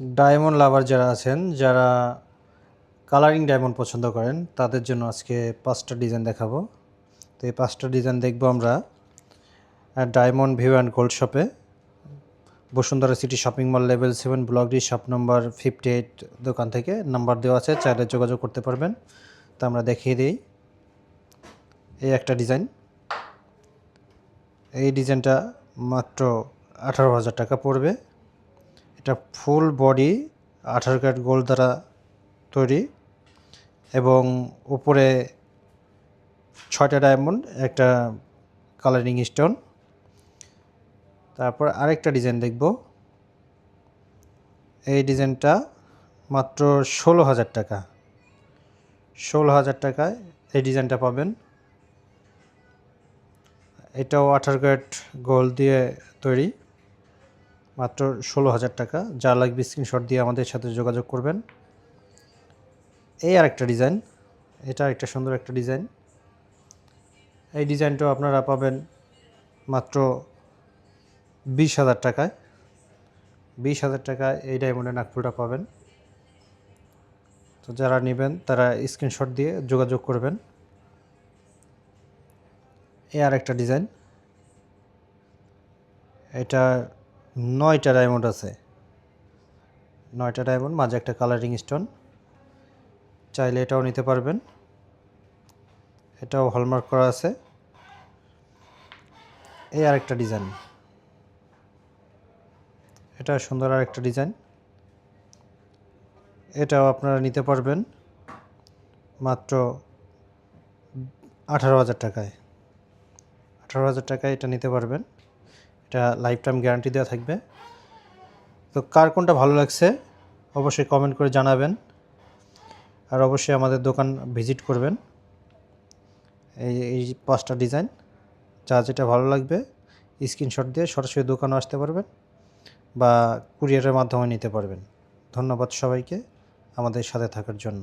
Diamond লাভার যারা আছেন, যারা কালারিং ডায়মন্ড পছন্দ করেন, তাদের জন্য আজকে 5টা ডিজাইন দেখাবো। তো এই 5টা ডিজাইন দেখবো আমরা ডায়মন্ড ভিউ অ্যান্ড গোল্ড শপে, Bashundhara city shopping mall, level 7, block D, shop number 58 দোকান থেকে। নাম্বার দেওয়া আছে, চাইলে যোগাযোগ করতে পারবেন। তো আমরা দেখিয়ে দিই। এই একটা ডিজাইন, এই ডিজাইনটা মাত্র 18,000 টাকা পড়বে। এটা ফুল বডি 18 ক্যারেট গোল্ড দ্বারা তৈরি এবং উপরে 6টা ডায়মন্ড, একটা কালারিং স্টোন। তারপর আরেকটা ডিজাইন দেখব। এই ডিজাইনটা মাত্র 16,000 টাকা। 16,000 টাকায় এই ডিজাইনটা পাবেন। এটাও 18 ক্যারেট গোল্ড দিয়ে তৈরি, মাত্র 16,000 টাকা। যা লাগবে স্ক্রিনশট দিয়ে আমাদের সাথে যোগাযোগ করবেন। এই আরেকটা ডিজাইন, এটা একটা সুন্দর একটা ডিজাইন। এই ডিজাইনটাও আপনারা পাবেন মাত্র 20,000 টাকায়। 20,000 টাকায় এই ডায়মন্ডের নাকফুলটা পাবেন। তো যারা নেবেন তারা স্ক্রিনশট দিয়ে যোগাযোগ করবেন। এই আরেকটা ডিজাইন, এটা 9টা ডায়মন্ড আছে। 9টা ডায়মন্ড, মাঝে একটা কালারিং স্টোন। চাইলে এটাও নিতে পারবেন। এটাও হলমার্ক করা আছে। এই আরেকটা ডিজাইন, এটা সুন্দর আরেকটা ডিজাইন। এটাও আপনারা নিতে পারবেন মাত্র 18,000 টাকায়। 18,000 টাকায় এটা নিতে পারবেন। এটা লাইফ টাইম গ্যারান্টি দেওয়া থাকবে। তো কার কোনটা ভালো লাগছে অবশ্যই কমেন্ট করে জানাবেন, আর অবশ্যই আমাদের দোকান ভিজিট করবেন। এই 5টা ডিজাইন, যা যেটা ভালো লাগবে স্ক্রিনশট দিয়ে সরাসরি দোকানে আসতে পারবেন বা কুরিয়ারের মাধ্যমে নিতে পারবেন। ধন্যবাদ সবাইকে আমাদের সাথে থাকার জন্য।